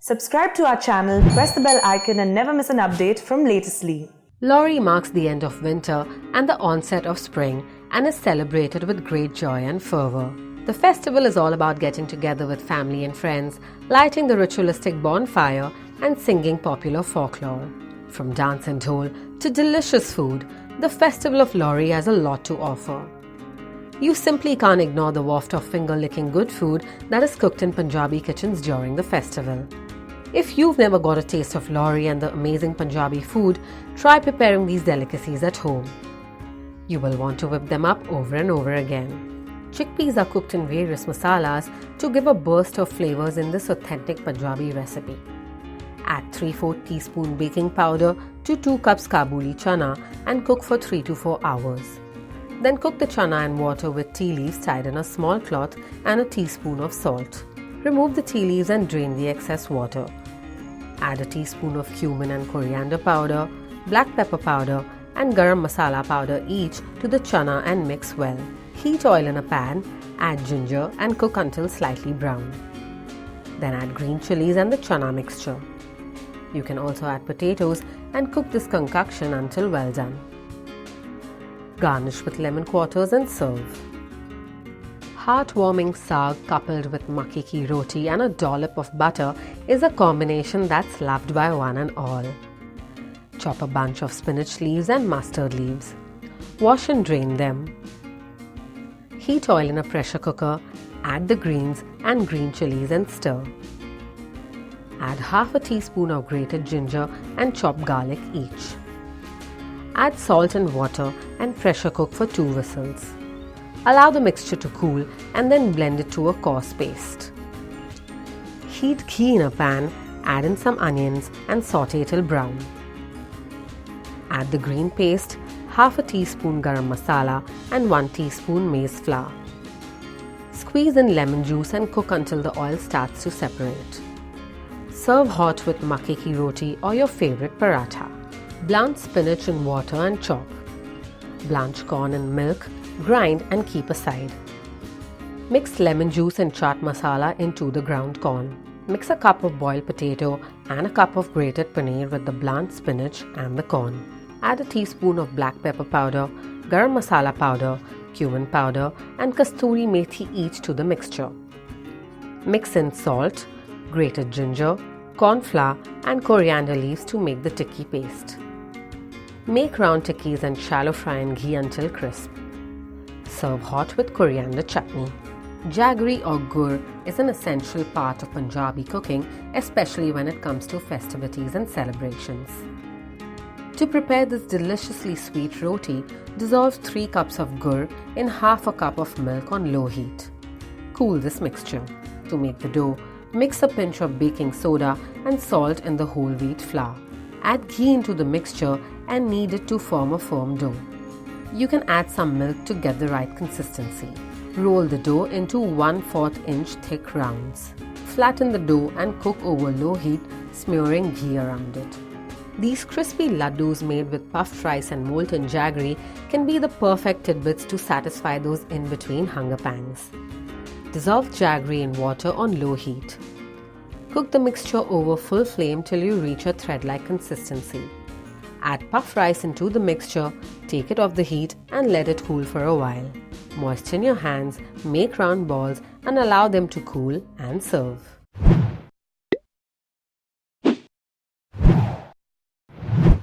Subscribe to our channel, press the bell icon and never miss an update from Latestly. Lohri marks the end of winter and the onset of spring and is celebrated with great joy and fervour. The festival is all about getting together with family and friends, lighting the ritualistic bonfire and singing popular folklore. From dance and dhol to delicious food, the festival of Lohri has a lot to offer. You simply can't ignore the waft of finger-licking good food that is cooked in Punjabi kitchens during the festival. If you've never got a taste of Lohri and the amazing Punjabi food, try preparing these delicacies at home. You will want to whip them up over and over again. Chickpeas are cooked in various masalas to give a burst of flavors in this authentic Punjabi recipe. Add 3/4 teaspoon baking powder to 2 cups Kabuli chana and cook for 3 to 4 hours. Then cook the chana in water with tea leaves tied in a small cloth and a teaspoon of salt. Remove the tea leaves and drain the excess water. Add a teaspoon of cumin and coriander powder, black pepper powder and garam masala powder each to the chana and mix well. Heat oil in a pan, add ginger and cook until slightly brown. Then add green chilies and the chana mixture. You can also add potatoes and cook this concoction until well done. Garnish with lemon quarters and serve. Heartwarming saag coupled with Gur Ki Roti and a dollop of butter is a combination that's loved by one and all. Chop a bunch of spinach leaves and mustard leaves. Wash and drain them. Heat oil in a pressure cooker, add the greens and green chilies and stir. Add half a teaspoon of grated ginger and chopped garlic each. Add salt and water and pressure cook for 2 whistles. Allow the mixture to cool and then blend it to a coarse paste. Heat ghee in a pan, add in some onions and saute till brown. Add the green paste, half a teaspoon garam masala and 1 teaspoon maize flour. Squeeze in lemon juice and cook until the oil starts to separate. Serve hot with Gur Ki Roti or your favorite paratha. Blanch spinach in water and chop. Blanch corn in milk, grind and keep aside. Mix lemon juice and chaat masala into the ground corn. Mix a cup of boiled potato and a cup of grated paneer with the blanched spinach and the corn. Add a teaspoon of black pepper powder, garam masala powder, cumin powder and kasturi methi each to the mixture. Mix in salt, grated ginger, corn flour and coriander leaves to make the tikki paste. Make round tikkis and shallow fry in ghee until crisp. Serve hot with coriander chutney. Jaggery or gur is an essential part of Punjabi cooking, especially when it comes to festivities and celebrations. To prepare this deliciously sweet roti, dissolve 3 cups of gur in half a cup of milk on low heat. Cool this mixture. To make the dough, mix a pinch of baking soda and salt in the whole wheat flour. Add ghee into the mixture and knead it to form a firm dough. You can add some milk to get the right consistency. Roll the dough into 1/4 inch thick rounds. Flatten the dough and cook over low heat, smearing ghee around it. These crispy laddoos made with puffed rice and molten jaggery can be the perfect tidbits to satisfy those in-between hunger pangs. Dissolve jaggery in water on low heat. Cook the mixture over full flame till you reach a thread-like consistency. Add puffed rice into the mixture, take it off the heat and let it cool for a while. Moisten your hands, make round balls and allow them to cool and serve.